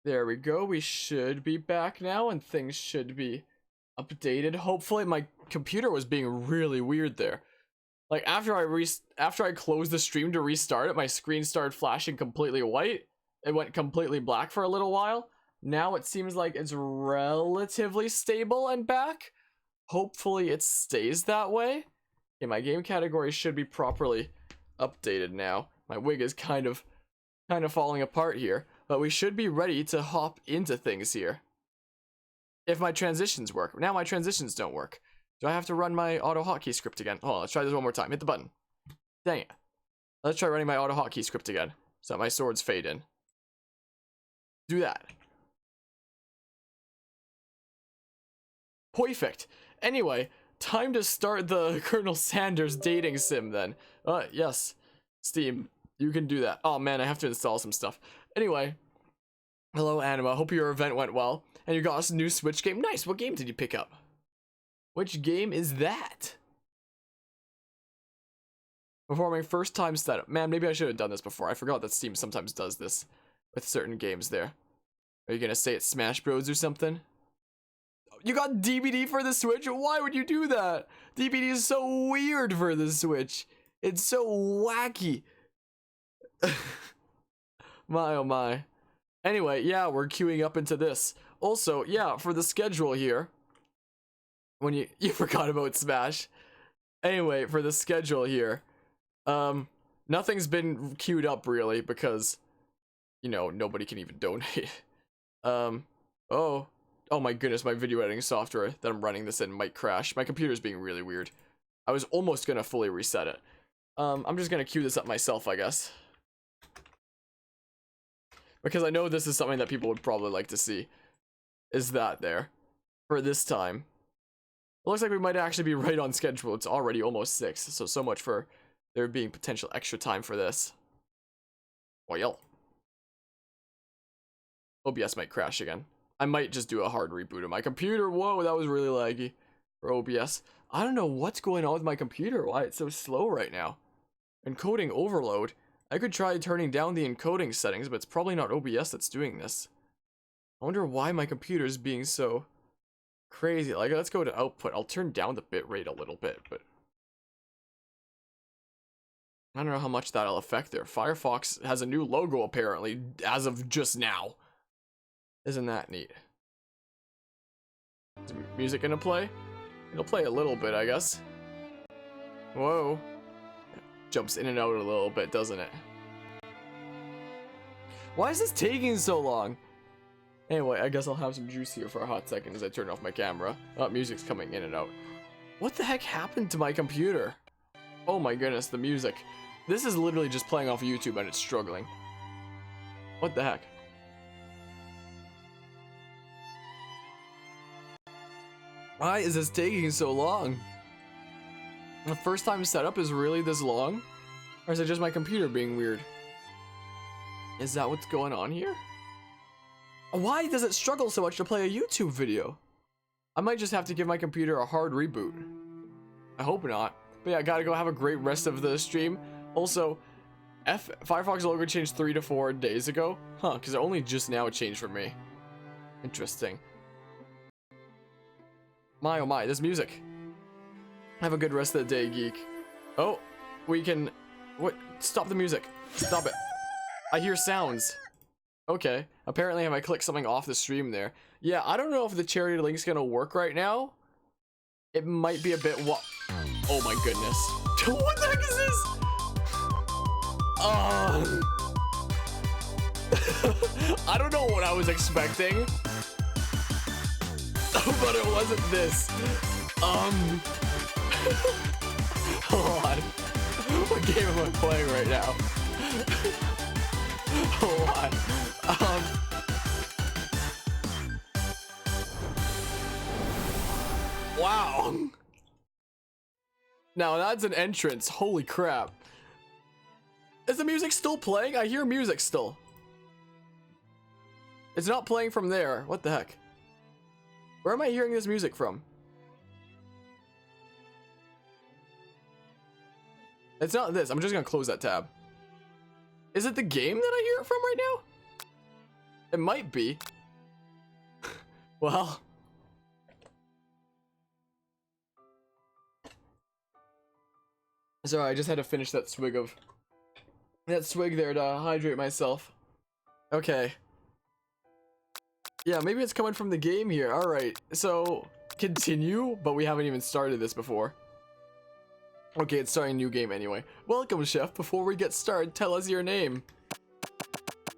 There we go. We should be back now and things should be updated. Hopefully my computer was being really weird there. Like after I closed the stream to restart it, my screen started flashing completely white. It went completely black for a little while. Now it seems like it's relatively stable and back. Hopefully it stays that way. Okay, my game category should be properly updated now. My wig is kind of falling apart here, but we should be ready to hop into things here. If my transitions work. Now my transitions don't work. Do I have to run my auto hotkey script again? Hold on, let's try this one more time. Hit the button. Dang it. Let's try running my auto hotkey script again so that my swords fade in. Do that. Perfect. Anyway, time to start the Colonel Sanders dating sim then. Yes. Steam, you can do that. Oh man, I have to install some stuff. Anyway, hello Anima, hope your event went well. And you got us a new Switch game. Nice, what game did you pick up? Which game is that? Performing first time setup. Man, maybe I should have done this before. I forgot that Steam sometimes does this with certain games there. Are you gonna say it's Smash Bros or something? You got DBD for the Switch? Why would you do that? DBD is so weird for the Switch. It's so wacky. My oh my. Anyway, yeah, we're queuing up into this. Also, yeah, for the schedule here. When you forgot about Smash. Anyway, for the schedule here. Nothing's been queued up really because, you know, nobody can even donate. Oh my goodness, my video editing software that I'm running this in might crash. My computer's being really weird. I was almost gonna fully reset it. I'm just gonna queue this up myself, I guess. Because I know this is something that people would probably like to see. Is that there? For this time. It looks like we might actually be right on schedule. It's already almost 6, so much for there being potential extra time for this. Well, OBS might crash again. I might just do a hard reboot of my computer. Whoa, that was really laggy for OBS. I don't know what's going on with my computer, why it's so slow right now. Encoding overload. I could try turning down the encoding settings, but it's probably not OBS that's doing this. I wonder why my computer is being so crazy. Like, let's go to output. I'll turn down the bitrate a little bit, but I don't know how much that'll affect there. Firefox has a new logo apparently as of just now. Isn't that neat? Is music gonna play? It'll play a little bit, I guess. Whoa. Jumps in and out a little bit, doesn't it? Why is this taking so long? Anyway, I guess I'll have some juice here for a hot second as I turn off my camera. Oh, music's coming in and out. What the heck happened to my computer? Oh my goodness, the music. This is literally just playing off YouTube and it's struggling. What the heck? Why is this taking so long? The first time setup is really this long? Or is it just my computer being weird? Is that what's going on here? Why does it struggle so much to play a YouTube video? I might just have to give my computer a hard reboot. I hope not. But yeah, I gotta go have a great rest of the stream. Also, Firefox logo changed 3 to 4 days ago. Huh, because it only just now changed for me. Interesting. My oh my, this music. Have a good rest of the day, geek. Oh, we can... What? Stop the music. Stop it. I hear sounds. Okay. Apparently, if I click something off the stream there. Yeah, I don't know if the charity link's gonna work right now. It might be a bit oh my goodness. What the heck is this? I don't know what I was expecting. But it wasn't this. Hold on. What game am I playing right now? Hold on. Wow. Now that's an entrance. Holy crap. Is the music still playing? I hear music still. It's not playing from there. What the heck? Where am I hearing this music from? It's not this. I'm just gonna close that tab. Is it the game that I hear it from right now? It might be. Well. Sorry, I just had to finish that swig there to hydrate myself. Okay. Yeah, maybe it's coming from the game here. Alright, so continue, but we haven't even started this before. Okay, it's starting a new game anyway. Welcome, chef. Before we get started, tell us your name.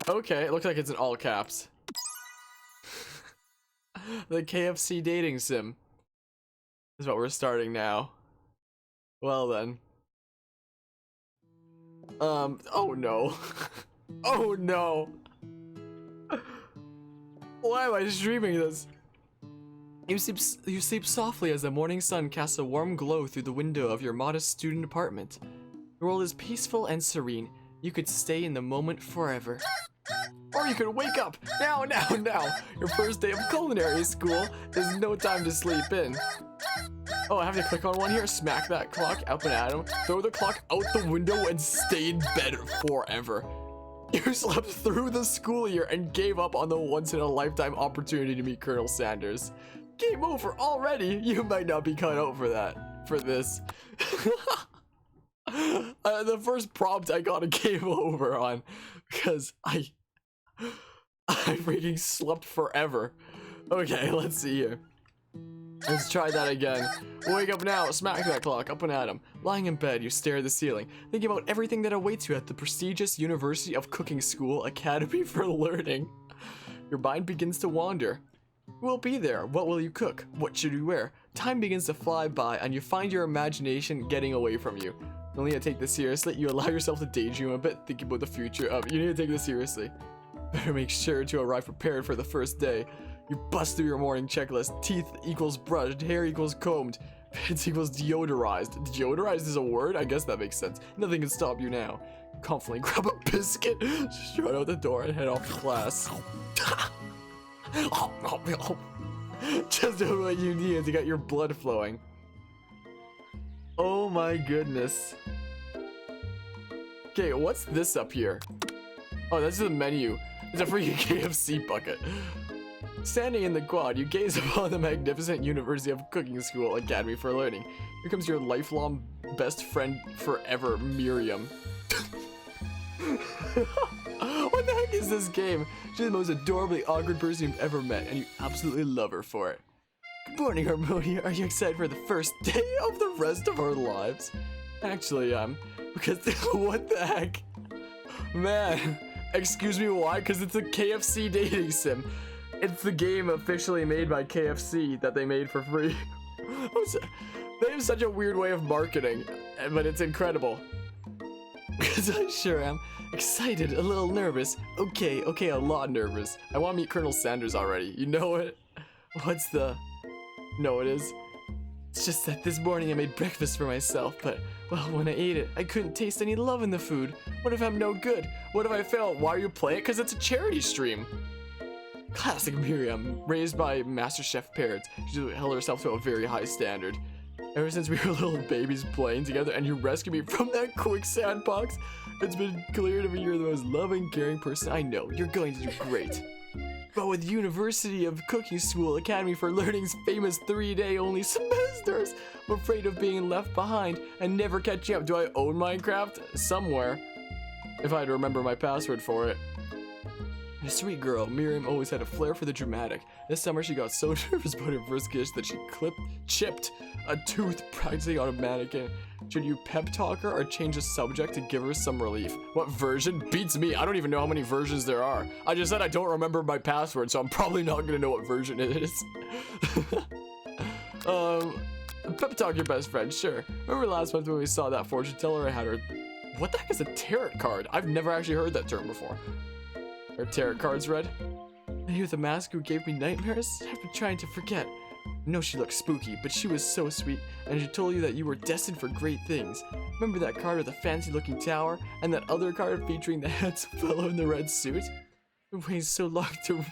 Okay, it looks like it's in all caps. The KFC Dating Sim is what we're starting now. Well then. Oh no. Oh no. Why am I streaming this? You sleep softly as the morning sun casts a warm glow through the window of your modest student apartment. The world is peaceful and serene. You could stay in the moment forever. Or you could wake up now. Your first day of culinary school is no time to sleep in. Oh, I have to click on one here. Smack that clock up and at him. Throw the clock out the window and stay in bed forever. You slept through the school year and gave up on the once-in-a-lifetime opportunity to meet Colonel Sanders. Game over already. You might not be cut out for this. The first prompt I got a game over on because I freaking slept forever. Okay, let's see here. Let's try that again. Wake up now, smack that clock up and at him. Lying in bed, you stare at the ceiling, thinking about everything that awaits you at the prestigious University of Cooking School Academy for Learning. Your mind begins to wander. Who will be there? What will you cook? What should you wear? Time begins to fly by and you find your imagination getting away from you. You need to take this seriously. You allow yourself to daydream a bit, thinking about the future of. You need to take this seriously. Better make sure to arrive prepared for the first day. You bust through your morning checklist. Teeth equals brushed, hair equals combed, pants equals deodorized. Deodorized is a word? I guess that makes sense. Nothing can stop you now. You confidently grab a biscuit, strut out the door, and head off to class. Just do what you need to get your blood flowing. Oh my goodness. Okay, what's this up here? Oh, that's the menu. It's a freaking KFC bucket. Standing in the quad, you gaze upon the magnificent University of Cooking School Academy for Learning. Here comes your lifelong best friend forever, Miriam. What the heck is this game? She's the most adorably awkward person you've ever met, and you absolutely love her for it. Good morning, Harmonia. Are you excited for the first day of the rest of our lives? Actually, because what the heck? Man, excuse me, why? Because it's a KFC dating sim. It's the game officially made by KFC that they made for free. They have such a weird way of marketing, but it's incredible. Because I sure am. Excited, a little nervous. Okay, a lot nervous. I want to meet Colonel Sanders already. You know it? What's the... No, it is. It's just that this morning I made breakfast for myself, but, well, when I ate it, I couldn't taste any love in the food. What if I'm no good? What if I fail? Why are you playing it? Because it's a charity stream. Classic Miriam, raised by MasterChef parents. She held herself to a very high standard. Ever since we were little babies playing together and you rescued me from that quicksand box, it's been clear to me you're the most loving, caring person I know. You're going to do great. But with University of Cooking School Academy for Learning's famous 3-day only semesters, I'm afraid of being left behind and never catching up. Do I own Minecraft? Somewhere. If I'd remember my password for it. A sweet girl, Miriam always had a flair for the dramatic. This summer she got so nervous about her first kiss that she chipped a tooth practicing on a mannequin. Should you pep talk her or change the subject to give her some relief? What version? Beats me. I don't even know how many versions there are. I just said I don't remember my password, so I'm probably not gonna know what version it is. Pep talk your best friend, sure. Remember last month when we saw that fortune teller? I had her... What the heck is a tarot card? I've never actually heard that term before. Are tarot cards read? And you the mask who gave me nightmares? I've been trying to forget. I know she looked spooky, but she was so sweet, and she told you that you were destined for great things. Remember that card with the fancy-looking tower, and that other card featuring the handsome fellow in the red suit? It weighs so long to...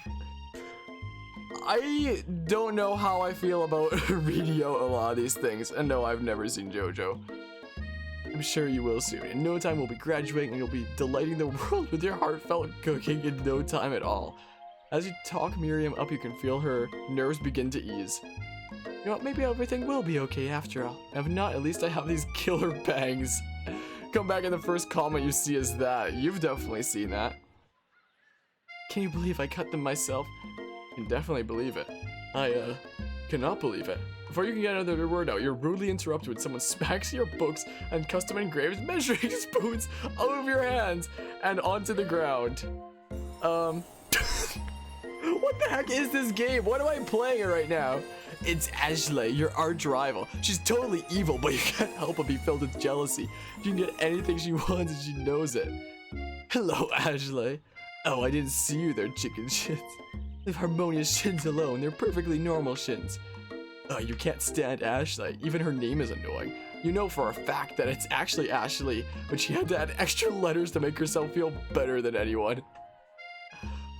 I don't know how I feel about reading out a lot of these things, and no, I've never seen JoJo. I'm sure you will soon. In no time, we'll be graduating, and you'll be delighting the world with your heartfelt cooking in no time at all. As you talk Miriam up, you can feel her nerves begin to ease. You know what, maybe everything will be okay after all. If not, at least I have these killer bangs. Come back and the first comment you see is that. You've definitely seen that. Can you believe I cut them myself? I can definitely believe it. I, cannot believe it. Before you can get another word out, you're rudely interrupted when someone smacks your books and custom engraved measuring spoons out of your hands and onto the ground. What the heck is this game? What am I playing right now? It's Ashley, your arch rival. She's totally evil, but you can't help but be filled with jealousy. She can get anything she wants and she knows it. Hello, Ashley. Oh, I didn't see you there, chicken shins. Leave Harmonia's shins alone. They're perfectly normal shins. Oh, you can't stand Ashley. Even her name is annoying. You know for a fact that it's actually Ashley, but she had to add extra letters to make herself feel better than anyone.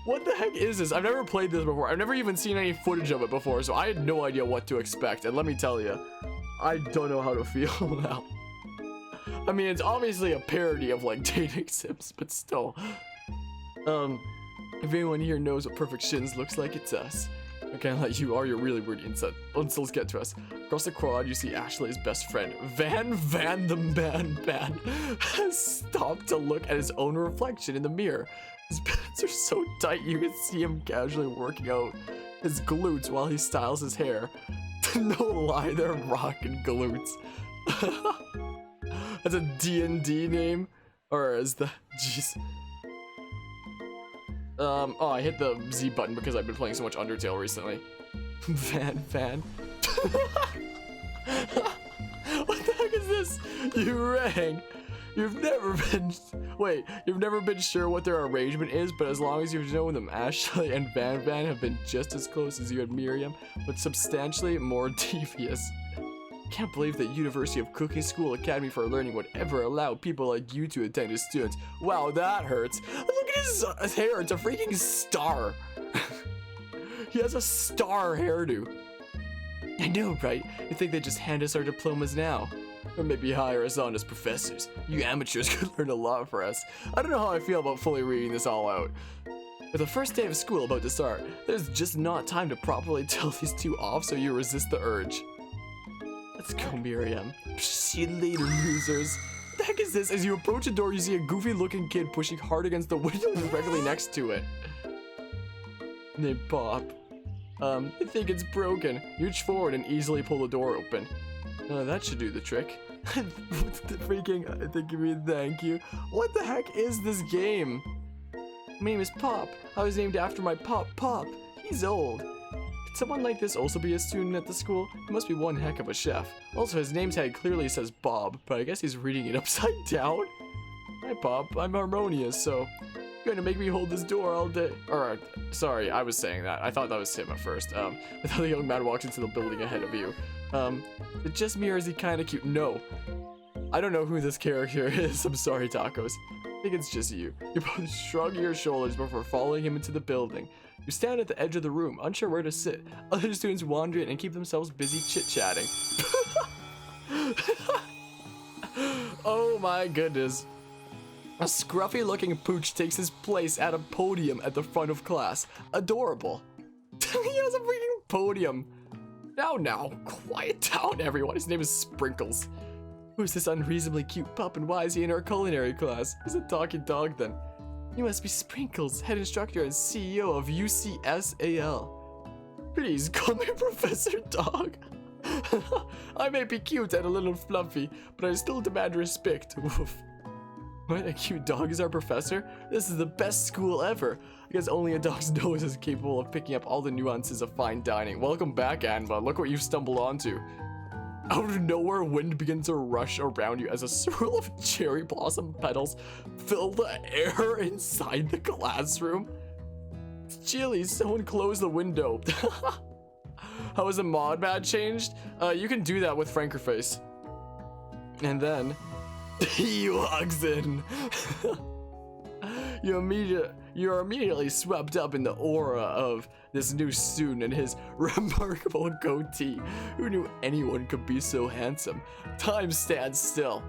What the heck is this? I've never played this before. I've never even seen any footage of it before, so I had no idea what to expect. And let me tell you, I don't know how to feel now. I mean, it's obviously a parody of like Dating Sims, but still. If anyone here knows what perfect shins looks like, it's us. I can't let you are your really weird insight. Let's get to us. Across the quad, you see Ashley's best friend, Van the Man has stopped to look at his own reflection in the mirror. His pants are so tight you can see him casually working out his glutes while he styles his hair. No lie, they're rockin' glutes. That's a D&D name? Or is the... Jeez. Oh, I hit the Z button because I've been playing so much Undertale recently. Van. What the heck is this? You rang. You've never been sure what their arrangement is, but as long as you've known them, Ashley and Van have been just as close as you and Miriam, but substantially more devious. Can't believe that University of Cooking School Academy for Learning would ever allow people like you to attend as students. Wow, that hurts. Look at his hair, it's a freaking star. He has a star hairdo. I know, right? You think they just hand us our diplomas now? Or maybe hire us on as professors. You amateurs could learn a lot for us. I don't know how I feel about fully reading this all out. With the first day of school about to start, there's just not time to properly tell these two off, so you resist the urge. Let's go, Miriam. See you later, losers. What the heck is this? As you approach the door, you see a goofy-looking kid pushing hard against the window directly next to it. Named Bob. I think it's broken. You reach forward and easily pull the door open. That should do the trick. What's the freaking... I think you mean thank you. What the heck is this game? My name is Pop. I was named after my Pop. He's old. Could someone like this also be a student at the school? He must be one heck of a chef. Also, his name tag clearly says Bob, but I guess he's reading it upside down. Hi, Pop. I'm Harmonious, so... You're gonna make me hold this door all day. Alright, sorry, I was saying that. I thought that was him at first. But the young man walks into the building ahead of you. It's just me or is he kinda cute? No. I don't know who this character is. I'm sorry, Tacos. I think it's just you. You both shrug your shoulders before following him into the building. You stand at the edge of the room, unsure where to sit. Other students wander in and keep themselves busy chit-chatting. Oh my goodness. A scruffy-looking pooch takes his place at a podium at the front of class. Adorable. He has a freaking podium. Now, quiet down, everyone. His name is Sprinkles. Who's this unreasonably cute pup and why is he in our culinary class? He's a talking dog then. You must be Sprinkles, head instructor and CEO of UCSAL. Please call me Professor Dog. I may be cute and a little fluffy, but I still demand respect. Woof. What, a cute dog is our professor? This is the best school ever. I guess only a dog's nose is capable of picking up all the nuances of fine dining. Welcome back, Anva. Look what you've stumbled onto. Out of nowhere, wind begins to rush around you as a swirl of cherry blossom petals fill the air inside the classroom. It's chilly. Someone close the window. How is the mod badge changed? You can do that with Frankerface. And then... he walks in. You're immediately swept up in the aura of this new student and his remarkable goatee. Who knew anyone could be so handsome? Time stands still.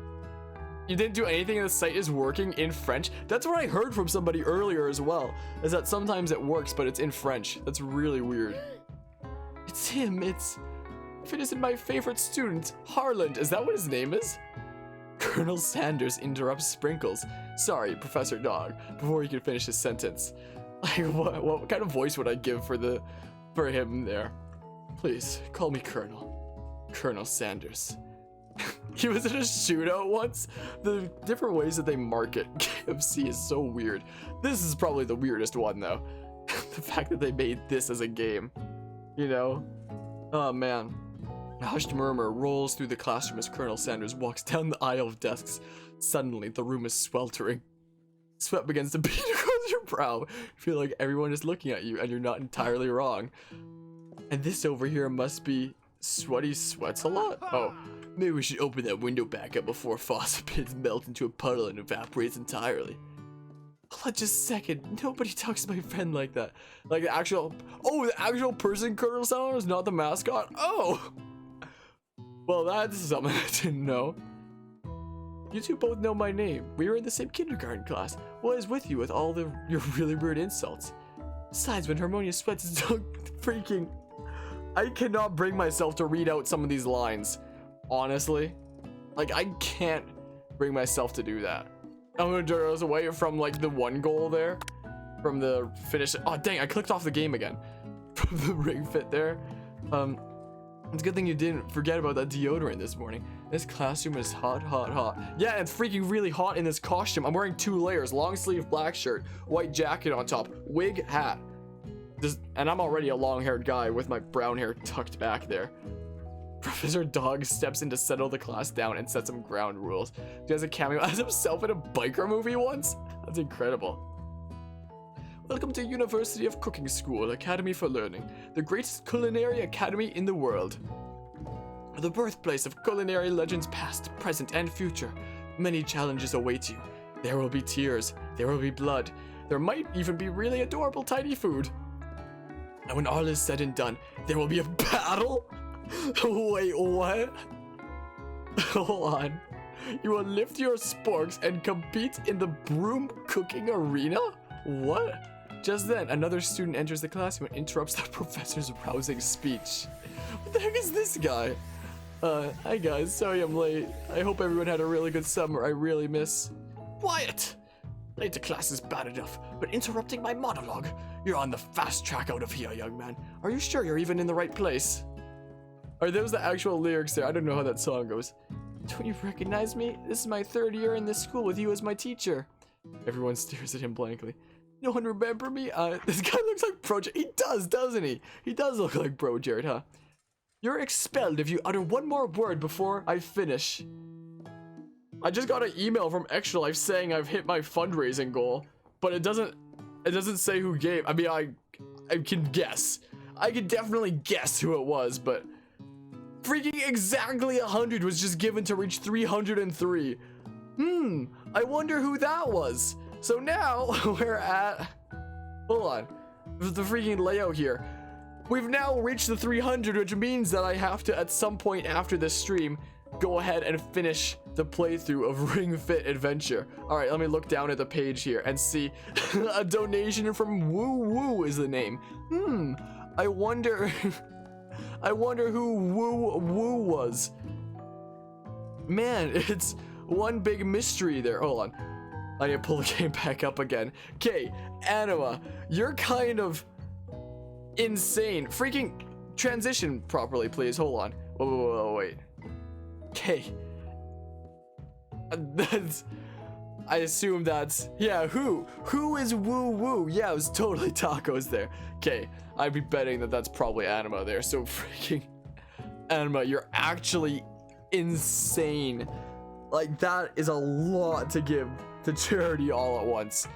You didn't do anything and the site is working in French? That's what I heard from somebody earlier as well, is that sometimes it works, but it's in French. That's really weird. It's him, if it isn't my favorite student, Harland. Is that what his name is? Colonel Sanders interrupts Sprinkles. Sorry, Professor Dog, before he could finish his sentence. Like, what kind of voice would I give for him there? Please, call me Colonel. Colonel Sanders. He was in a shootout once. The different ways that they market KFC is so weird. This is probably the weirdest one though. The fact that they made this as a game, you know? Oh man. A hushed murmur rolls through the classroom as Colonel Sanders walks down the aisle of desks. Suddenly, the room is sweltering. Sweat begins to beat across your brow. You feel like everyone is looking at you and you're not entirely wrong. And this over here must be Sweaty sweats a lot? Oh. Maybe we should open that window back up before faucet pits melt into a puddle and evaporates entirely. Hold on just a second. Nobody talks to my friend like that. Like the actual... Oh, the actual person, Colonel Sanders, not the mascot? Oh! Well, that's something I didn't know. You two both know my name. We were in the same kindergarten class. What is with you with all your really weird insults? Besides, when Harmonia sweats, it's so freaking... I cannot bring myself to read out some of these lines. Honestly, like I can't bring myself to do that. I'm gonna turn us away from like the one goal there, from the finish. Oh dang, I clicked off the game again. From the ring fit there. It's a good thing you didn't forget about that deodorant this morning. This classroom is hot, hot, hot. Yeah, it's freaking really hot in this costume. I'm wearing 2 layers, long sleeve black shirt, white jacket on top, wig, hat. And I'm already a long-haired guy with my brown hair tucked back there. Professor Dog steps in to settle the class down and set some ground rules. He has a cameo as himself in a biker movie once? That's incredible. Welcome to University of Cooking School, Academy for Learning, the greatest culinary academy in the world. The birthplace of culinary legends past, present, and future. Many challenges await you. There will be tears, there will be blood, there might even be really adorable tiny food. And when all is said and done, there will be a battle? Wait, what? Hold on. You will lift your sporks and compete in the broom cooking arena? What? Just then, another student enters the classroom and interrupts the professor's rousing speech. What the heck is this guy? Hi guys, sorry I'm late. I hope everyone had a really good summer. I really miss... Quiet! Late to class is bad enough, but interrupting my monologue? You're on the fast track out of here, young man. Are you sure you're even in the right place? Are those the actual lyrics there? I don't know how that song goes. Don't you recognize me? This is my 3rd year in this school with you as my teacher. Everyone stares at him blankly. No one remember me? This guy looks like Bro Jared. He does, doesn't he? He does look like Bro Jared, huh? You're expelled if you utter one more word before I finish. I just got an email from Extra Life saying I've hit my fundraising goal, but it doesn't say who gave. I mean, I can guess. I can definitely guess who it was, but freaking exactly 100 was just given to reach 303. I wonder who that was. So now we're at, hold on, the freaking layout here. We've now reached the 300, which means that I have to, at some point after this stream, go ahead and finish the playthrough of Ring Fit Adventure. All right, let me look down at the page here and see a donation from Woo Woo is the name. I wonder, I wonder who Woo Woo was. Man, it's one big mystery there. Hold on. I need to pull the game back up again. Okay, Anima, you're kind of insane. Freaking transition properly, please. Hold on. Whoa, wait. Okay. That's... I assume that's... Yeah, who? Who is Woo Woo? Yeah, it was totally tacos there. Okay, I'd be betting that that's probably Anima there. So freaking... Anima, you're actually insane. Like, that is a lot to give to charity all at once.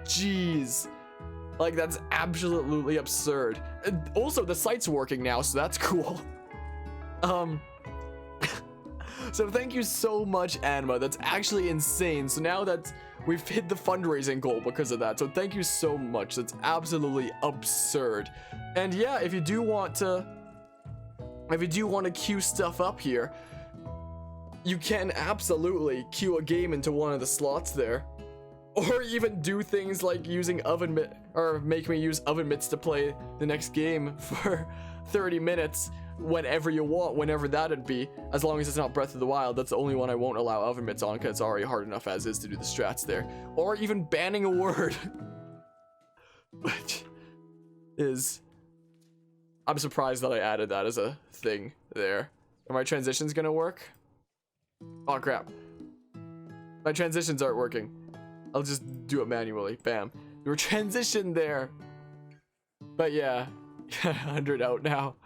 Jeez. Like, that's absolutely absurd. And also, the site's working now, so that's cool. So thank you so much, Anima. That's actually insane. So now that we've hit the fundraising goal because of that. So thank you so much. That's absolutely absurd. And yeah, if you do want to queue stuff up here, you can absolutely queue a game into one of the slots there. Or even do things like using oven mitt, or make me use oven mitts to play the next game for 30 minutes whenever you want, whenever that'd be, as long as it's not Breath of the Wild. That's the only one I won't allow oven mitts on, because it's already hard enough as is to do the strats there. Or even banning a word, which is, I'm surprised that I added that as a thing there. Are my transitions gonna work? Oh crap, my transitions aren't working. I'll just do it manually. Bam. Your transition there. But yeah, 100 out now.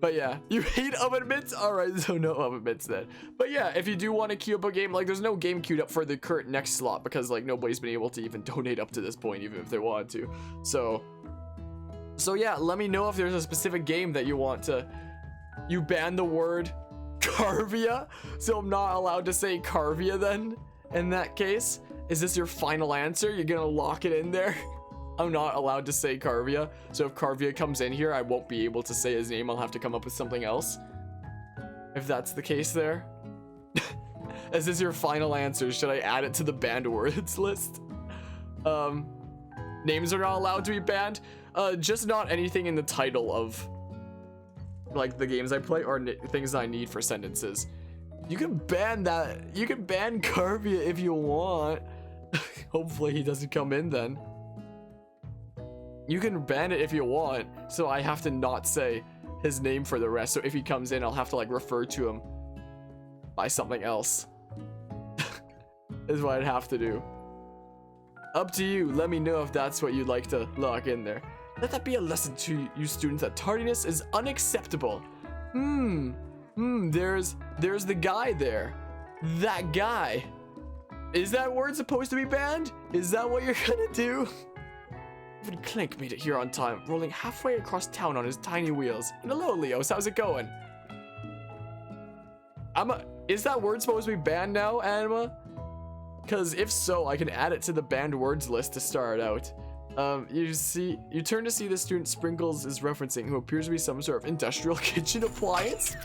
But yeah, you hate oven mitts? Alright, so no oven mitts then. But yeah, if you do want to queue up a game, like there's no game queued up for the current next slot because like nobody's been able to even donate up to this point, even if they wanted to. So yeah, let me know if there's a specific game that you want to. You ban the word Carvia, so I'm not allowed to say Carvia then, in that case. Is this your final answer? You're gonna lock it in there? I'm not allowed to say Carvia, so if Carvia comes in here, I won't be able to say his name. I'll have to come up with something else. If that's the case there. Is this your final answer? Should I add it to the banned words list? Names are not allowed to be banned. Just not anything in the title of like the games I play or things I need for sentences. You can ban that. You can ban Carvia if you want. Hopefully he doesn't come in then. You can ban it if you want, so I have to not say his name for the rest. So if he comes in, I'll have to like refer to him by something else. Is what I'd have to do. Up to you. Let me know if that's what you'd like to lock in there. Let that be a lesson to you students that tardiness is unacceptable. There's the guy there. That guy. Is that word supposed to be banned? Is that what you're gonna do? Even Clank made it here on time, rolling halfway across town on his tiny wheels. And hello, Leos, how's it going? Is that word supposed to be banned now, Anima? Because if so, I can add it to the banned words list to start out. You turn to see the student Sprinkles is referencing, who appears to be some sort of industrial kitchen appliance.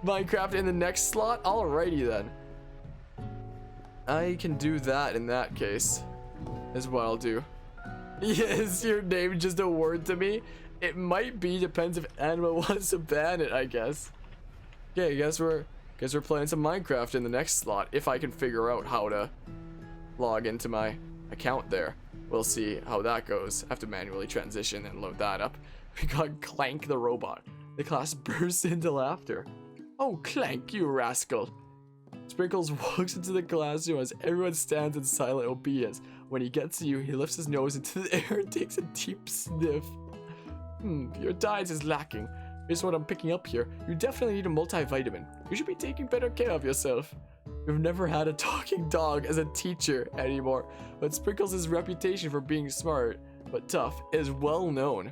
Minecraft in the next slot? Alrighty then. I can do that in that case. Is what I'll do. Is your name just a word to me? It might be, depends if Anima wants to ban it, I guess. Okay, I guess we're playing some Minecraft in the next slot, if I can figure out how to log into my account there. We'll see how that goes. I have to manually transition and load that up. We got Clank the robot. The class bursts into laughter. Oh, Clank, you rascal. Sprinkles walks into the classroom as everyone stands in silent obedience. When he gets to you, he lifts his nose into the air and takes a deep sniff. Your diet is lacking. Here's what I'm picking up here. You definitely need a multivitamin. You should be taking better care of yourself. We've never had a talking dog as a teacher anymore, but Sprinkles' reputation for being smart but tough is well known.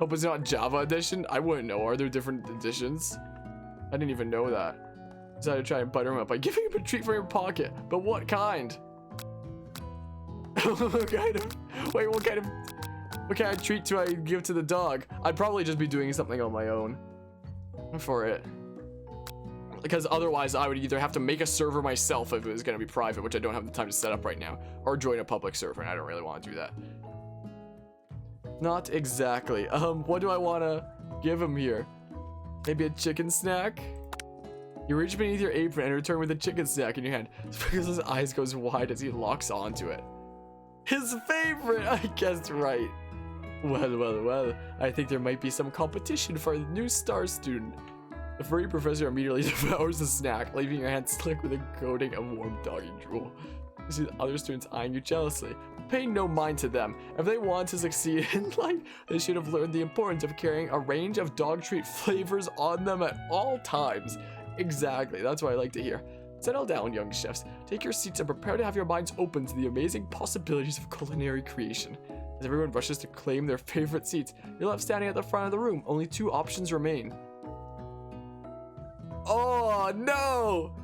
Hope it's not Java edition. I wouldn't know. Are there different editions? I didn't even know that. Decided to try and butter him up by giving him a treat from your pocket. But what kind? What kind of treat do I give to the dog? I'd probably just be doing something on my own for it. Because otherwise I would either have to make a server myself if it was going to be private, which I don't have the time to set up right now, or join a public server, and I don't really want to do that. Not exactly. What do I want to give him here? Maybe a chicken snack? You reach beneath your apron and return with a chicken snack in your hand. Sprinkles' eyes goes wide as he locks onto it. His favorite! I guessed right. Well. I think there might be some competition for the new star student. The furry professor immediately devours the snack, leaving your hand slick with a coating of warm doggy drool. You see the other students eyeing you jealously. Pay no mind to them. If they want to succeed in life, they should have learned the importance of carrying a range of dog treat flavors on them at all times. Exactly, that's what I like to hear. Settle down, young chefs. Take your seats and prepare to have your minds open to the amazing possibilities of culinary creation. As everyone rushes to claim their favorite seats, you're left standing at the front of the room. Only 2 options remain. Oh, no!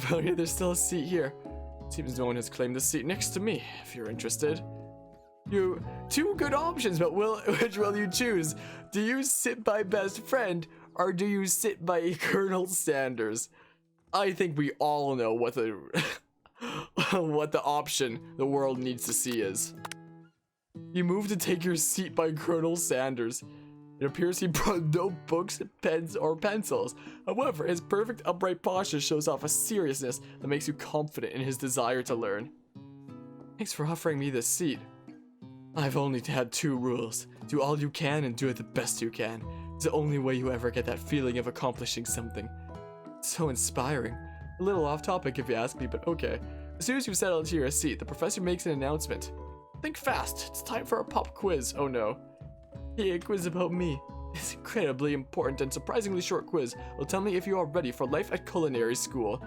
Brownie, there's still a seat here. Seems no one has claimed the seat next to me, if you're interested. 2 good options, but which will you choose? Do you sit by best friend, or do you sit by Colonel Sanders? I think we all know what the what the option the world needs to see is. You move to take your seat by Colonel Sanders. It appears he brought no books, pens, or pencils. However, his perfect upright posture shows off a seriousness that makes you confident in his desire to learn. Thanks for offering me this seat. I've only had 2 rules. Do all you can and do it the best you can. It's the only way you ever get that feeling of accomplishing something. It's so inspiring. A little off topic if you ask me, but okay. As soon as you've settled into your seat, the professor makes an announcement. Think fast. It's time for a pop quiz. Oh no. Hey, a quiz about me. This incredibly important and surprisingly short quiz will tell me if you are ready for life at culinary school.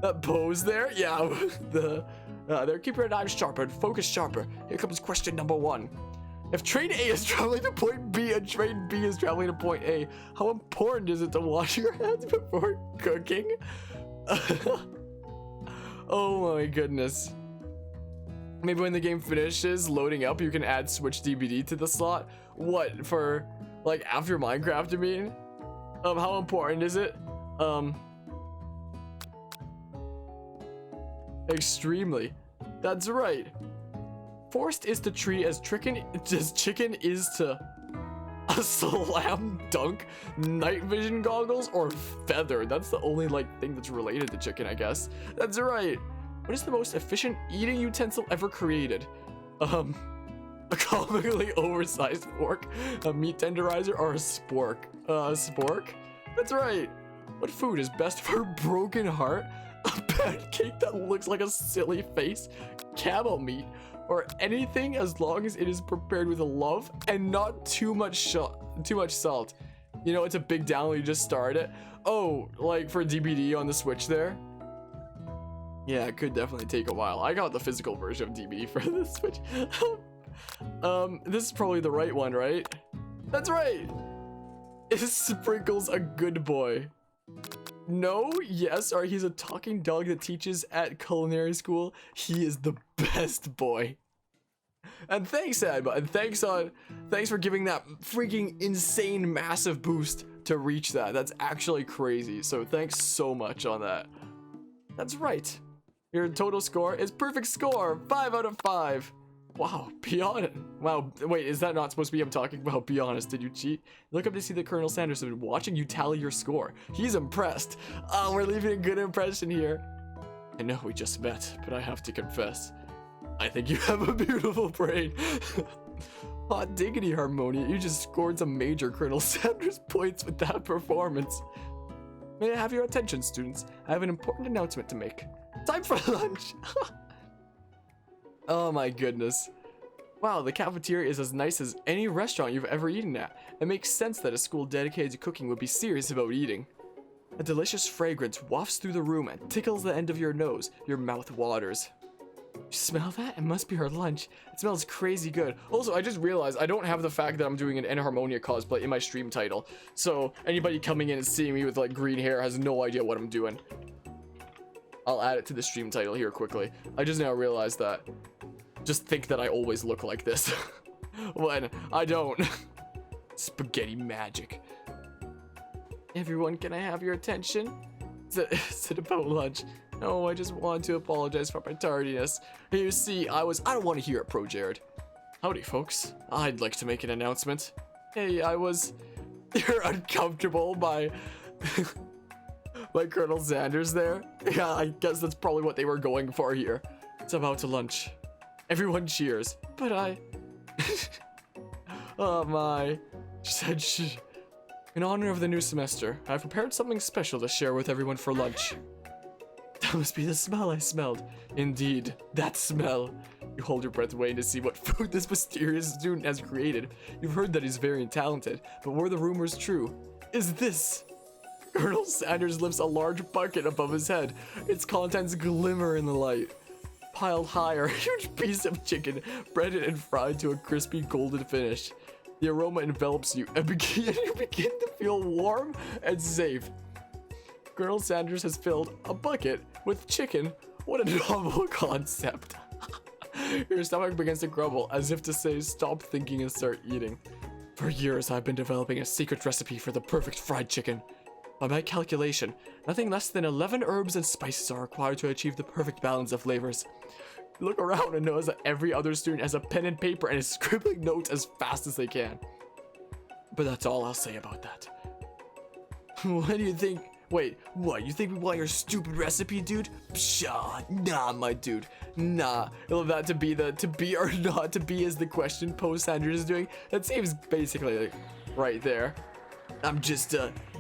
That pose there? Yeah, there, keep your eyes sharper and focus sharper. Here comes question number 1. If train A is traveling to point B and train B is traveling to point A, how important is it to wash your hands before cooking? Oh my goodness. Maybe when the game finishes loading up, you can add switch DVD to the slot. What, for like after Minecraft, you mean? How important is it? Extremely. That's right. Forced is to treat as chicken is to a slam dunk, night vision goggles, or feather. That's the only like thing that's related to chicken, I guess. That's right. What is the most efficient eating utensil ever created? A comically oversized fork, a meat tenderizer, or a spork? Spork? That's right. What food is best for a broken heart? A pancake that looks like a silly face, camel meat, or anything as long as it is prepared with love and not too much salt. You know, it's a big download, you just start it. Oh, like for DBD on the Switch there? Yeah, it could definitely take a while. I got the physical version of DBD for the Switch. This is probably the right one, right? That's right! Is Sprinkles a good boy? No, yes, or he's a talking dog that teaches at culinary school. He is the best boy. And thanks, Adma, and thanks for giving that freaking insane massive boost to reach that. That's actually crazy. So thanks so much on that. That's right. Your total score is perfect score, 5 out of 5. Wow, be honest. Wow, wait, is that not supposed to be him talking about? Be honest, did you cheat? Look up to see that Colonel Sanders has been watching you tally your score. He's impressed. Oh, we're leaving a good impression here. I know we just met, but I have to confess, I think you have a beautiful brain. Hot diggity, Harmonia, you just scored some major Colonel Sanders points with that performance. May I have your attention, students? I have an important announcement to make. Time for lunch. Oh my goodness. Wow, the cafeteria is as nice as any restaurant you've ever eaten at. It makes sense that a school dedicated to cooking would be serious about eating. A delicious fragrance wafts through the room and tickles the end of your nose. Your mouth waters. You smell that? It must be our lunch. It smells crazy good. Also, I just realized I don't have the fact that I'm doing an Enharmonia cosplay in my stream title. So anybody coming in and seeing me with like green hair has no idea what I'm doing. I'll add it to the stream title here quickly. I just now realized that. Just think that I always look like this. When I don't. Spaghetti magic. Everyone, can I have your attention? Is it about lunch? No, I just want to apologize for my tardiness. You see, I don't want to hear it, Pro Jared. Howdy, folks. I'd like to make an announcement. Hey, you're uncomfortable by by Colonel Sanders there. Yeah, I guess that's probably what they were going for here. It's about to lunch. Everyone cheers, but oh my. She said shh. In honor of the new semester, I've prepared something special to share with everyone for lunch. That must be the smell I smelled. Indeed, that smell. You hold your breath waiting to see what food this mysterious student has created. You've heard that he's very talented, but were the rumors true? Is this? Colonel Sanders lifts a large bucket above his head. Its contents glimmer in the light. Piled high are a huge piece of chicken, breaded and fried to a crispy golden finish. The aroma envelops you and you begin to feel warm and safe. Colonel Sanders has filled a bucket with chicken. What a novel concept. Your stomach begins to grumble as if to say stop thinking and start eating. For years, I've been developing a secret recipe for the perfect fried chicken. By my calculation, nothing less than 11 herbs and spices are required to achieve the perfect balance of flavors. You look around and notice that every other student has a pen and paper and is scribbling notes as fast as they can. But that's all I'll say about that. What do you think? Wait, what? You think we want your stupid recipe, dude? Pshaw, nah, my dude. Nah. Well, that to be or not to be is the question Poe Sanders is doing. That seems basically like right there. I'm just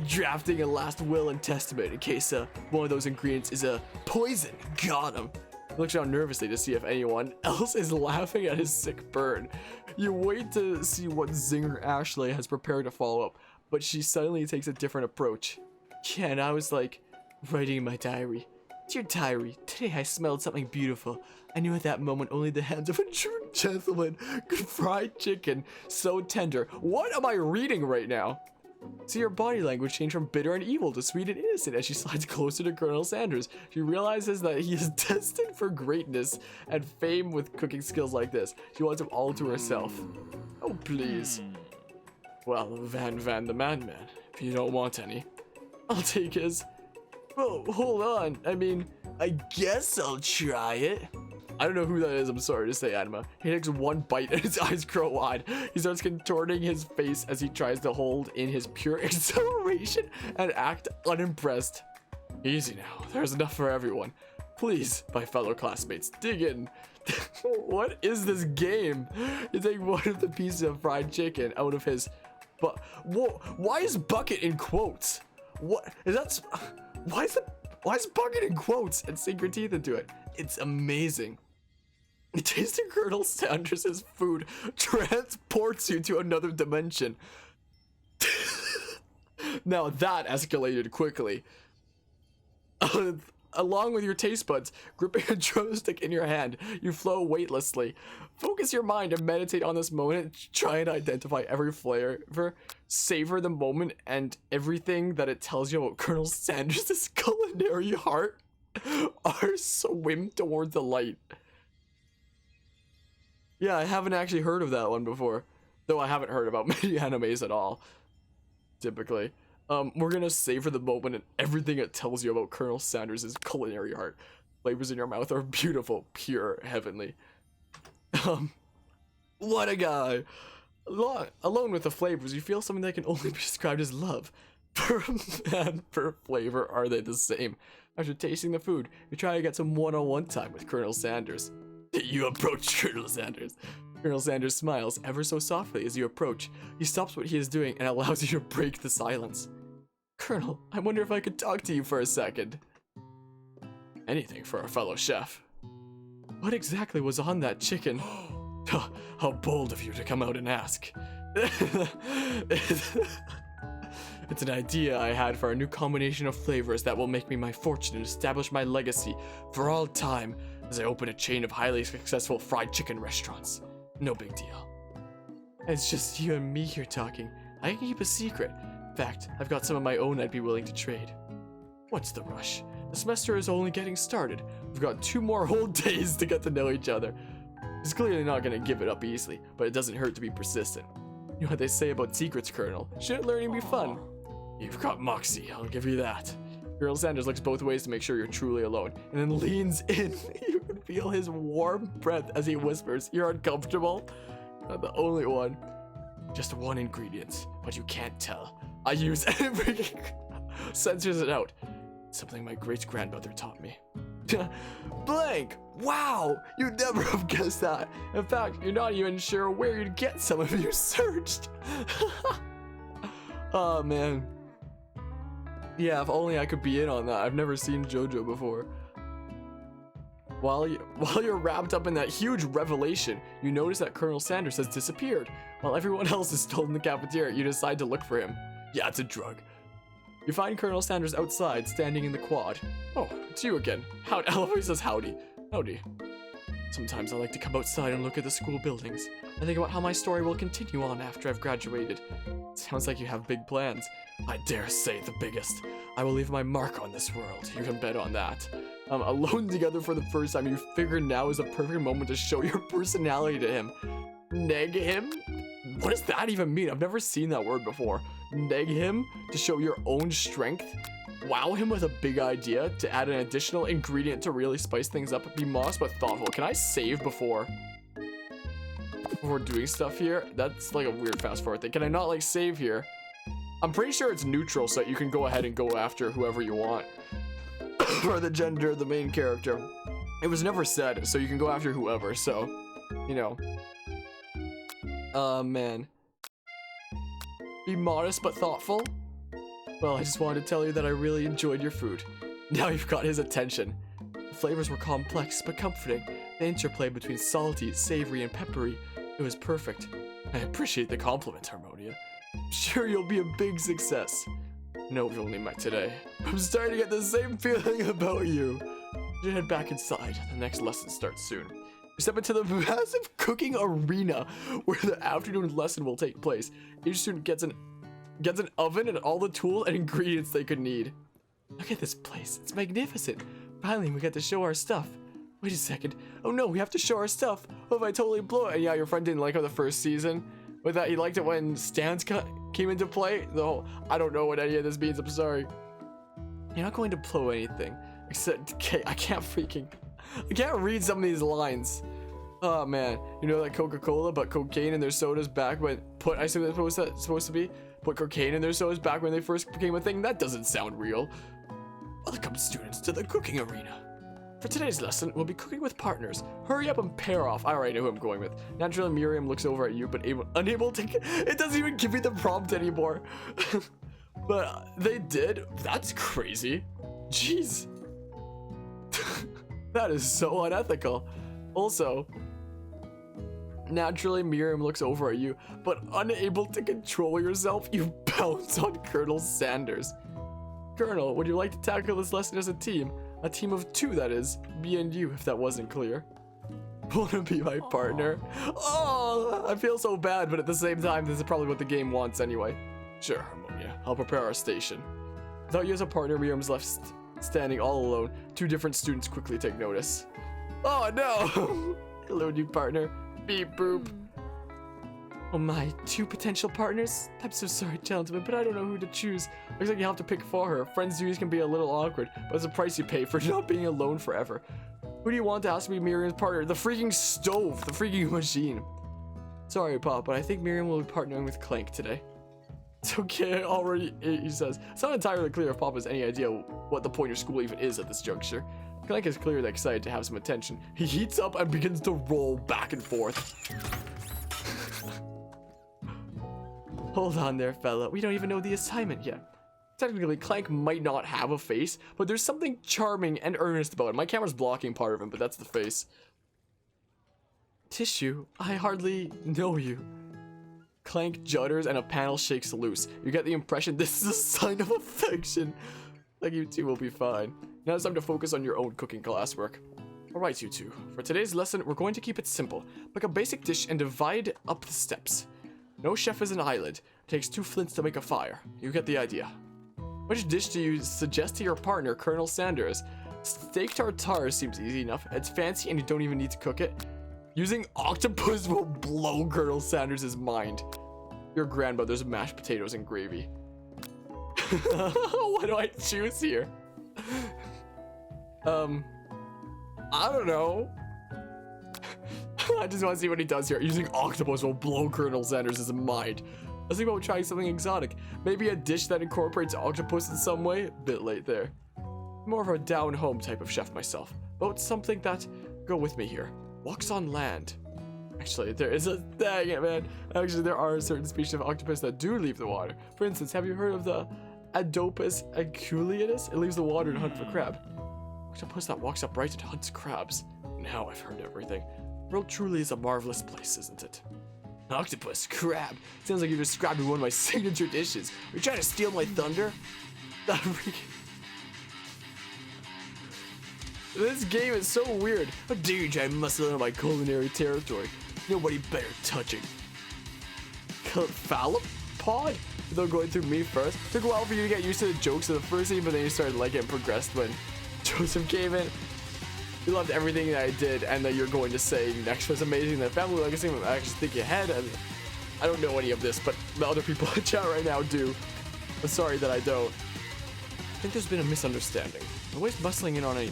drafting a last will and testament in case one of those ingredients is a poison. Got him. He looks around nervously to see if anyone else is laughing at his sick burn. You wait to see what zinger Ashley has prepared to follow up, but she suddenly takes a different approach. Yeah, and I was like, writing in my diary. Dear diary, today I smelled something beautiful. I knew at that moment only the hands of a true gentleman could fry chicken so tender. What am I reading right now? See, her body language changed from bitter and evil to sweet and innocent as she slides closer to Colonel Sanders. She realizes that he is destined for greatness and fame with cooking skills like this. She wants him all to herself. Oh, please. Well, Van the Madman, if you don't want any. I'll take his. Well, hold on. I mean, I guess I'll try it. I don't know who that is, I'm sorry to say, Anima. He takes one bite and his eyes grow wide. He starts contorting his face as he tries to hold in his pure exhilaration and act unimpressed. Easy now, there's enough for everyone. Please, my fellow classmates, dig in. What is this game? You take one of the pieces of fried chicken out of his... But, whoa, why is bucket in quotes? What is that? Why is bucket in quotes and sink your teeth into it? It's amazing. Tasting Colonel Sanders' food transports you to another dimension. Now that escalated quickly. Along with your taste buds, gripping a drumstick in your hand, you flow weightlessly. Focus your mind and meditate on this moment. Try and identify every flavor. Savor the moment and everything that it tells you about Colonel Sanders' culinary heart. Or swim toward the light. Yeah, I haven't actually heard of that one before. Though I haven't heard about many animes at all. Typically. We're gonna savor the moment and everything it tells you about Colonel Sanders' culinary art. Flavors in your mouth are beautiful, pure, heavenly. What a guy! Alone with the flavors, you feel something that can only be described as love. Per man, per flavor, are they the same? After tasting the food, you try to get some one-on-one time with Colonel Sanders. You approach Colonel Sanders. Colonel Sanders smiles ever so softly as you approach. He stops what he is doing and allows you to break the silence. Colonel, I wonder if I could talk to you for a second. Anything for a fellow chef. What exactly was on that chicken? How bold of you to come out and ask. It's an idea I had for a new combination of flavors that will make me my fortune and establish my legacy for all time as I open a chain of highly successful fried chicken restaurants. No big deal. It's just you and me here talking. I can keep a secret. In fact, I've got some of my own I'd be willing to trade. What's the rush? The semester is only getting started. We've got 2 more whole days to get to know each other. He's clearly not going to give it up easily, but it doesn't hurt to be persistent. You know what they say about secrets, Colonel. Shouldn't learning be fun? You've got moxie, I'll give you that. Colonel Sanders looks both ways to make sure you're truly alone, and then leans in. You can feel his warm breath as he whispers, "You're uncomfortable?" Not the only one. Just one ingredient, but you can't tell. I use every... Censors it out. Something my great-grandmother taught me. Blank! Wow! You'd never have guessed that. In fact, you're not even sure where you'd get some if you searched. Oh, man. Yeah, if only I could be in on that. I've never seen JoJo before. While you're wrapped up in that huge revelation, you notice that Colonel Sanders has disappeared. While everyone else is still in the cafeteria, you decide to look for him. Yeah, it's a drug. You find Colonel Sanders outside, standing in the quad. Oh, it's you again. Howdy. I love how he says howdy. Howdy. Sometimes I like to come outside and look at the school buildings. I think about how my story will continue on after I've graduated. Sounds like you have big plans. I dare say the biggest. I will leave my mark on this world. You can bet on that. Alone together for the first time, you figure now is a perfect moment to show your personality to him. Neg him? What does that even mean? I've never seen that word before. Neg him to show your own strength. Wow him with a big idea to add an additional ingredient to really spice things up. Be modest but thoughtful. Can I save before doing stuff here? That's like a weird fast forward thing. Can I not like save here? I'm pretty sure it's neutral, so you can go ahead and go after whoever you want. Or the gender of the main character. It was never said, so you can go after whoever, so, you know. Man. Be modest but thoughtful. Well, I just wanted to tell you that I really enjoyed your food. Now you've got his attention. The flavors were complex but comforting. The interplay between salty, savory, and peppery. It was perfect. I appreciate the compliment, Harmonia. I'm sure you'll be a big success. No, we've only met today. I'm starting to get the same feeling about you. You head back inside. The next lesson starts soon. We step into the massive cooking arena where the afternoon lesson will take place. Each student gets an oven and all the tools and ingredients they could need. Look at this place. It's magnificent. Finally, we get to show our stuff. Wait a second. Oh no, we have to show our stuff. What if I totally blow it? And yeah, your friend didn't like how the first season with that. He liked it when stands came into play. The whole, I don't know what any of this means. I'm sorry. You're not going to blow anything. Except, okay, I can't read some of these lines. Oh man, you know like Coca-Cola, but cocaine in their sodas back when I assume that's supposed to be put cocaine in their sodas back when they first became a thing. That doesn't sound real. Welcome students to the cooking arena. For today's lesson, we'll be cooking with partners. Hurry up and pair off. I already know who I'm going with. Naturally, Miriam looks over at you, but unable to. It doesn't even give me the prompt anymore. But they did. That's crazy. Jeez. That is so unethical. Also, naturally, Miriam looks over at you, but unable to control yourself, you bounce on Colonel Sanders. Colonel, would you like to tackle this lesson as a team? A team of 2, that is. Me and you, if that wasn't clear. Wanna be my partner? Oh, I feel so bad, but at the same time, this is probably what the game wants anyway. Sure, Harmonia. I'll prepare our station. Without you as a partner, Miriam's left standing all alone. 2 different students quickly take notice. Oh no! Hello, new partner. Beep boop. Oh my, 2 potential partners? I'm so sorry, gentlemen, but I don't know who to choose. Looks like you have to pick for her. Friends' duties can be a little awkward, but it's a price you pay for not being alone forever. Who do you want to ask to be Miriam's partner? The freaking stove, the freaking machine. Sorry, Pop, but I think Miriam will be partnering with Clank today. It's okay, already, he says. It's not entirely clear if Pop has any idea what the point of school even is at this juncture. Clank is clearly excited to have some attention. He heats up and begins to roll back and forth. Hold on there, fella. We don't even know the assignment yet. Technically, Clank might not have a face, but there's something charming and earnest about it. My camera's blocking part of him, but that's the face. Tissue, I hardly know you. Clank judders and a panel shakes loose. You get the impression this is a sign of affection. Like you two will be fine. Now it's time to focus on your own cooking classwork. Alright, you two. For today's lesson, we're going to keep it simple. Pick a basic dish and divide up the steps. No chef is an island. It takes 2 flints to make a fire. You get the idea. Which dish do you suggest to your partner, Colonel Sanders? Steak tartare seems easy enough. It's fancy and you don't even need to cook it. Using octopus will blow Colonel Sanders' mind. Your grandmother's mashed potatoes and gravy. What do I choose here? I don't know. I just want to see what he does here. Using octopus will blow Colonel Sanders' mind. Let's think about trying something exotic. Maybe a dish that incorporates octopus in some way. Bit late there. More of a down-home type of chef myself. But something that... Go with me here. Walks on land. Actually, there is a... Dang it, man. Actually, there are certain species of octopus that do leave the water. For instance, have you heard of the Adopus aculeatus? It leaves the water to hunt for crab. Octopus that walks upright and hunts crabs. Now I've heard everything. The world truly is a marvelous place, isn't it? Octopus, crab. Sounds like you described me one of my signature dishes. Are you trying to steal my thunder? This game is so weird. How dare you try muscle into my culinary territory? Nobody better touching. Phallopod? Without going through me first. It took a while for you to get used to the jokes of the first scene, but then you started liking it and progressed when Joseph came in. You loved everything that I did, and that you're going to say next was amazing. The family legacy, I actually think you had. And I don't know any of this, but the other people in chat right now do. I'm sorry that I don't. I think there's been a misunderstanding. I'm always bustling in on any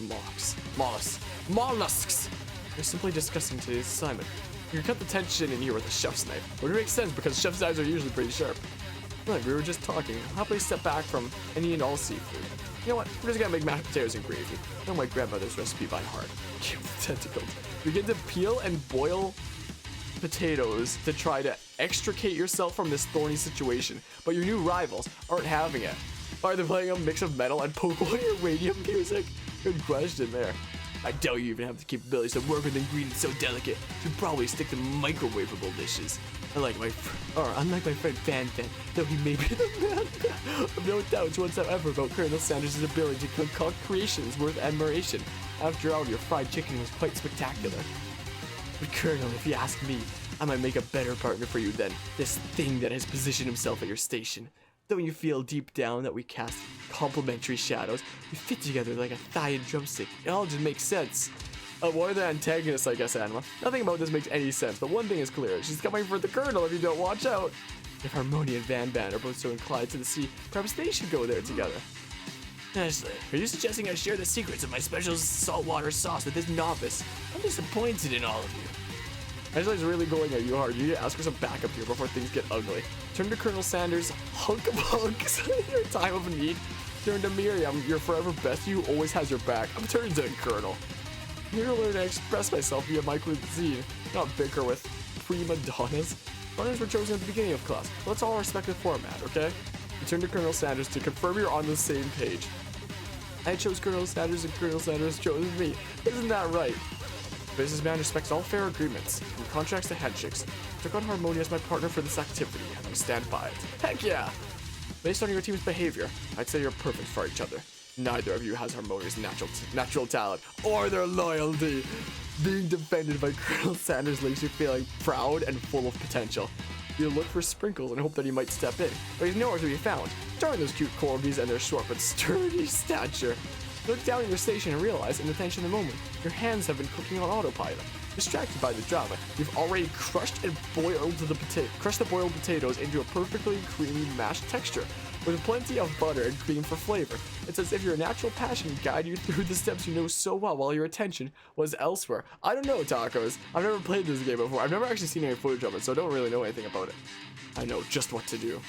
mollusks. We're simply discussing today's assignment. You can cut the tension in here with a chef's knife, which makes sense because chef's knives are usually pretty sharp. Look, we were just talking. I'll happily step back from any and all seafood. You know what? We're just gonna make mashed potatoes and gravy. I know my grandmother's recipe by heart. Keep the tentacles. Begin to peel and boil potatoes to try to extricate yourself from this thorny situation, but your new rivals aren't having it. Are they playing a mix of metal and Pokemon radium music? Good question there. I doubt you even have the capabilities to work with ingredients so delicate. You'd probably stick to microwavable dishes. Unlike my friend Fan Fan, though he may be the man. I've no doubts whatsoever about Colonel Sanders' ability to concoct creations worth admiration. After all, your fried chicken was quite spectacular. But Colonel, if you ask me, I might make a better partner for you than this thing that has positioned himself at your station. Don't you feel deep down that we cast complementary shadows? We fit together like a thigh and drumstick. It all just makes sense. What are the antagonists, I guess, Anima? Nothing about this makes any sense, but one thing is clear. She's coming for the Colonel if you don't watch out. If Harmonia and Van Van are both so inclined to the sea, perhaps they should go there together. Ashley, are you suggesting I share the secrets of my special saltwater sauce with this novice? I'm disappointed in all of you. Ashley's really going at you hard. You need to ask for some backup here before things get ugly. Turn to Colonel Sanders, hunk of hunks in your time of need. Turn to Miriam, your forever bestie who always has your back. I'm turning to Colonel. I'm here to learn to express myself via my cuisine, not bicker with prima donnas. Runners were chosen at the beginning of class. Let's all respect the format, okay? You turn to Colonel Sanders to confirm you're on the same page. I chose Colonel Sanders and Colonel Sanders chose me. Isn't that right? Businessman respects all fair agreements, from contracts to handshakes. I took on Harmonia as my partner for this activity, and I stand by it. Heck yeah! Based on your team's behavior, I'd say you're perfect for each other. Neither of you has Harmonia's natural talent or their loyalty. Being defended by Colonel Sanders leaves you feeling proud and full of potential. You look for Sprinkles and hope that he might step in, but he's nowhere to be found. Darn those cute corgis and their short but sturdy stature. Look down at your station and realize, in the tension of the moment, your hands have been cooking on autopilot. Distracted by the drama, you've already crushed the boiled potatoes into a perfectly creamy mashed texture, with plenty of butter and cream for flavor. It's as if your natural passion guided you through the steps you know so well while your attention was elsewhere. I don't know, tacos. I've never played this game before. I've never actually seen any footage of it, so I don't really know anything about it. I know just what to do.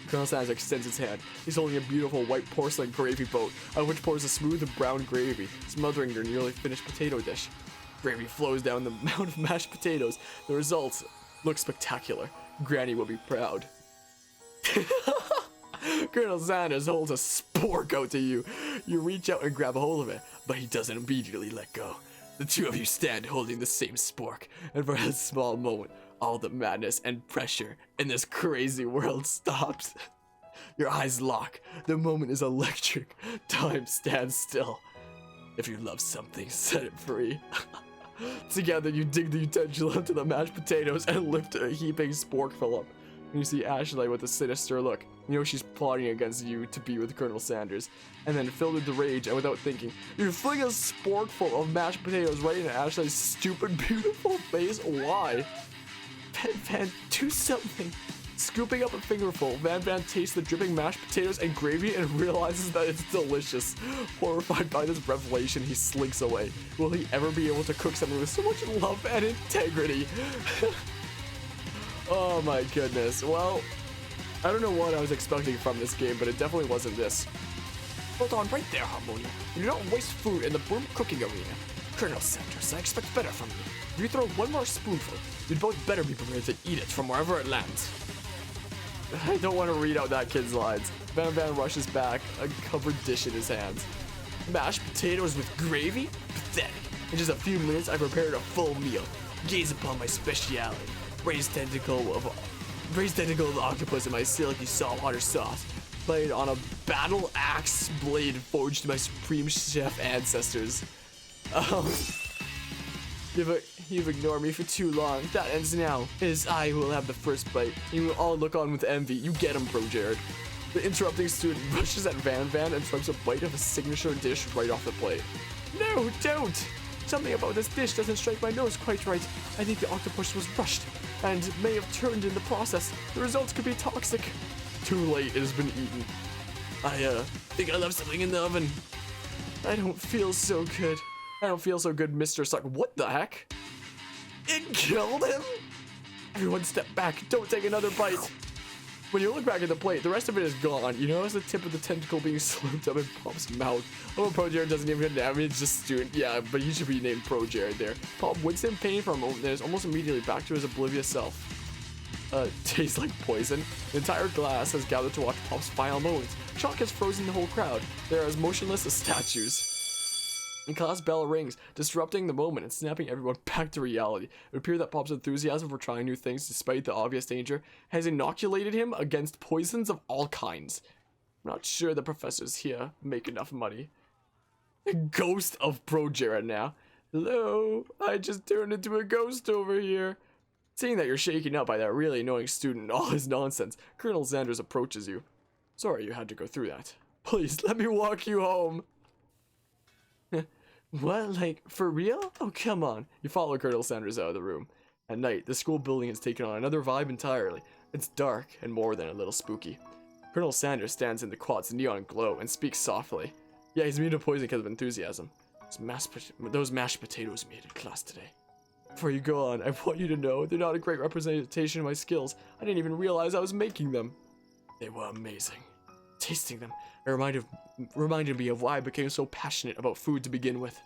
Colonel Sanders extends his hand. He's holding a beautiful white porcelain gravy boat, out of which pours a smooth brown gravy, smothering your nearly finished potato dish. Gravy flows down the mound of mashed potatoes. The results look spectacular. Granny will be proud. Colonel Sanders holds a spork out to you. You reach out and grab a hold of it, but he doesn't immediately let go. The two of you stand holding the same spork, and for a small moment, all the madness and pressure in this crazy world stops. Your eyes lock. The moment is electric. Time stands still. If you love something, set it free. Together, you dig the utensil into the mashed potatoes and lift a heaping sporkful up. And you see Ashley with a sinister look. You know she's plotting against you to be with Colonel Sanders. And then, filled with rage and without thinking, you fling a sporkful of mashed potatoes right into Ashley's stupid, beautiful face. Why? Van Van, do something. Scooping up a fingerful, Van Van tastes the dripping mashed potatoes and gravy and realizes that it's delicious. Horrified by this revelation, he slinks away. Will he ever be able to cook something with so much love and integrity? Oh my goodness. Well, I don't know what I was expecting from this game, but it definitely wasn't this. Hold on right there, Harmonia. You don't waste food in the broom cooking arena. Colonel Sanders, I expect better from you. If you throw one more spoonful, you'd both better be prepared to eat it from wherever it lands. I don't want to read out that kid's lines. Van Van rushes back, a covered dish in his hands. Mashed potatoes with gravy? Pathetic. In just a few minutes, I prepared a full meal. Gaze upon my speciality. Braised tentacle of octopus in my silky saltwater sauce. Played on a battle axe blade forged by supreme chef ancestors. You've ignored me for too long. That ends now. It is I who will have the first bite. You will all look on with envy. You get him, Pro Jared. The interrupting student rushes at Van Van and strikes a bite of his signature dish right off the plate. No, don't! Something about this dish doesn't strike my nose quite right. I think the octopus was rushed and may have turned in the process. The results could be toxic. Too late, it has been eaten. I think I left something in the oven. I don't feel so good. I don't feel so good, Mr. Suck. What the heck? It killed him? Everyone step back. Don't take another bite. When you look back at the plate, the rest of it is gone. You notice the tip of the tentacle being slipped up in Pop's mouth. Oh, Pro Jared doesn't even get damage, it's just student. Yeah, but he should be named Pro Jared there. Pop winks in pain for a moment, then is almost immediately back to his oblivious self. Tastes like poison. The entire glass has gathered to watch Pop's final moments. Shock has frozen the whole crowd. They are as motionless as statues. The class bell rings, disrupting the moment and snapping everyone back to reality. It would appear that Pop's enthusiasm for trying new things despite the obvious danger has inoculated him against poisons of all kinds. I'm not sure the professors here make enough money. The ghost of Pro Jared now. Hello, I just turned into a ghost over here. Seeing that you're shaken up by that really annoying student and all his nonsense, Colonel Sanders approaches you. Sorry you had to go through that. Please, let me walk you home. What, like, for real? Oh, come on. You follow Colonel Sanders out of the room. At night, the school building has taken on another vibe entirely. It's dark and more than a little spooky. Colonel Sanders stands in the quad's neon glow and speaks softly. Yeah, he's immune to poison because of enthusiasm. Those mashed potatoes made in class today. Before you go on, I want you to know they're not a great representation of my skills. I didn't even realize I was making them. They were amazing. Tasting them, it reminded me of why I became so passionate about food to begin with.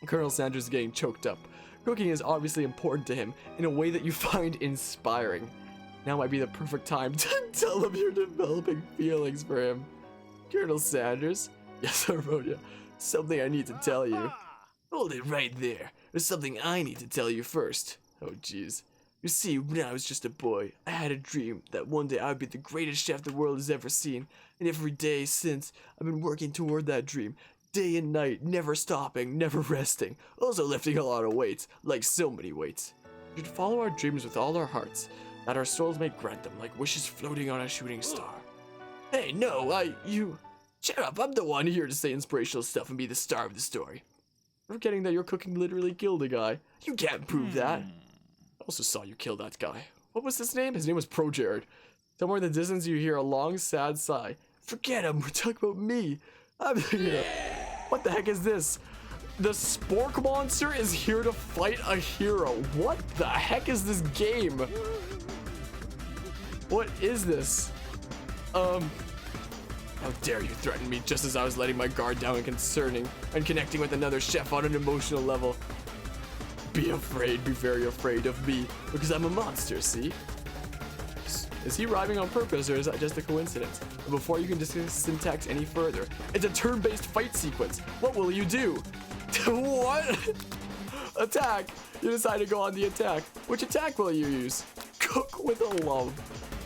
Colonel Sanders is getting choked up. Cooking is obviously important to him in a way that you find inspiring. Now might be the perfect time to tell him you're developing feelings for him. Colonel Sanders? Yes, Arvonia. Something I need to tell you. Hold it right there. There's something I need to tell you first. Oh, jeez. You see, when I was just a boy, I had a dream that one day I'd be the greatest chef the world has ever seen, and every day since, I've been working toward that dream, day and night, never stopping, never resting, also lifting a lot of weights, like so many weights. We should follow our dreams with all our hearts, that our souls may grant them like wishes floating on a shooting star. Hey, no, shut up, I'm the one here to say inspirational stuff and be the star of the story. Forgetting that your cooking literally killed a guy. You can't prove that. I also saw you kill that guy. What was his name? His name was Pro Jared. Somewhere in the distance you hear a long, sad sigh. Forget him, we're talking about me. What the heck is this? The Spork Monster is here to fight a hero. What the heck is this game? What is this? How dare you threaten me just as I was letting my guard down and connecting with another chef on an emotional level. Be afraid, be very afraid of me, because I'm a monster, see? Is he rhyming on purpose, or is that just a coincidence? But before you can discuss syntax any further, it's a turn-based fight sequence. What will you do? What? Attack! You decide to go on the attack. Which attack will you use? Cook with a love.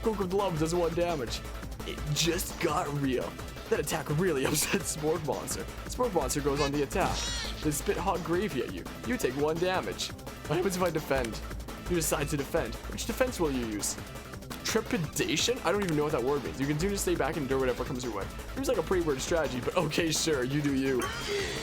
Cook with love does 1 damage. It just got real. That attack really upset Spork Monster. Spork Monster goes on the attack. They spit hot gravy at you. You take 1 damage. What happens if I defend? You decide to defend. Which defense will you use? Trepidation? I don't even know what that word means. You continue to stay back and endure whatever comes your way. Seems like a pretty weird strategy, but okay, sure, you do you.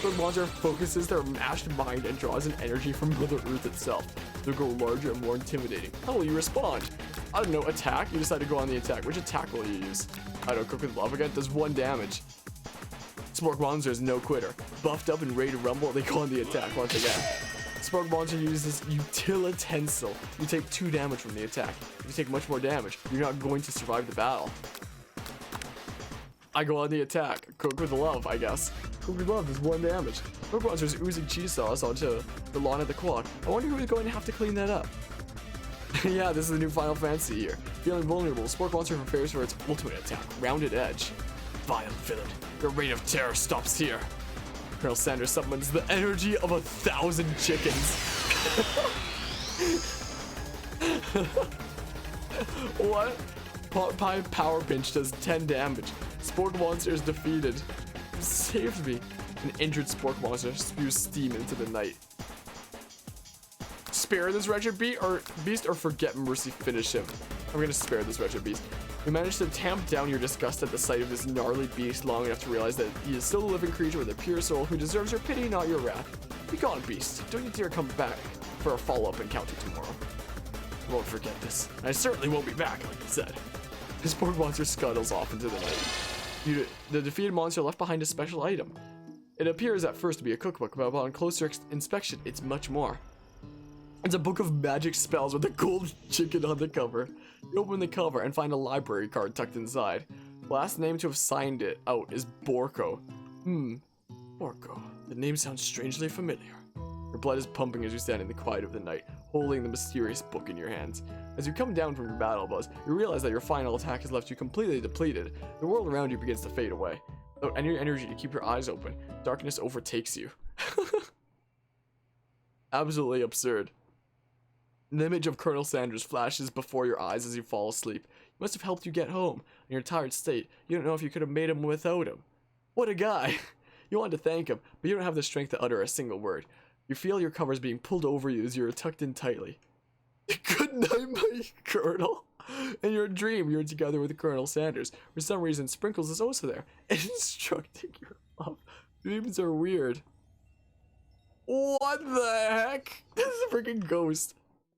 Spork Monster focuses their mashed mind and draws an energy from Mother Earth itself. They'll grow larger and more intimidating. How will you respond? I don't know, attack? You decide to go on the attack. Which attack will you use? I don't Cook with love again. Does 1 damage. Spork Monster is no quitter. Buffed up and ready to rumble, they go on the attack once again. Spork Monster uses Utilitensile. You take 2 damage from the attack. If you take much more damage, you're not going to survive the battle. I go on the attack. Cook with love, I guess. Cook with love does 1 damage. Spork Monster is oozing cheese sauce onto the lawn at the quad. I wonder who's going to have to clean that up. Yeah, this is the new Final Fantasy here. Feeling vulnerable, Spork Monster prepares for its ultimate attack, Rounded Edge. Vile villain, your reign of terror stops here. Colonel Sanders summons the energy of 1,000 chickens. What? Pot Pie Power Pinch does 10 damage. Spork Monster is defeated. You saved me. An injured Spork Monster spews steam into the night. Spare this wretched beast or forget mercy, finish him. I'm gonna spare this wretched beast. You managed to tamp down your disgust at the sight of this gnarly beast long enough to realize that he is still a living creature with a pure soul who deserves your pity, not your wrath. Be gone, beast. Don't you dare come back for a follow-up encounter tomorrow. I won't forget this. I certainly won't be back, like you said. This poor monster scuttles off into the night. The defeated monster left behind a special item. It appears at first to be a cookbook, but upon closer inspection, it's much more. It's a book of magic spells with a gold chicken on the cover. You open the cover and find a library card tucked inside. The last name to have signed it out is Borko. Borko. The name sounds strangely familiar. Your blood is pumping as you stand in the quiet of the night, holding the mysterious book in your hands. As you come down from your battle buzz, you realize that your final attack has left you completely depleted. The world around you begins to fade away. Without any energy to keep your eyes open, darkness overtakes you. Absolutely absurd. An image of Colonel Sanders flashes before your eyes as you fall asleep. He must have helped you get home. In your tired state, you don't know if you could have made him without him. What a guy! You want to thank him, but you don't have the strength to utter a single word. You feel your covers being pulled over you as you are tucked in tightly. Good night, my Colonel. In your dream, you're together with Colonel Sanders. For some reason, Sprinkles is also there, instructing your love. Dreams are weird. What the heck? This is a freaking ghost.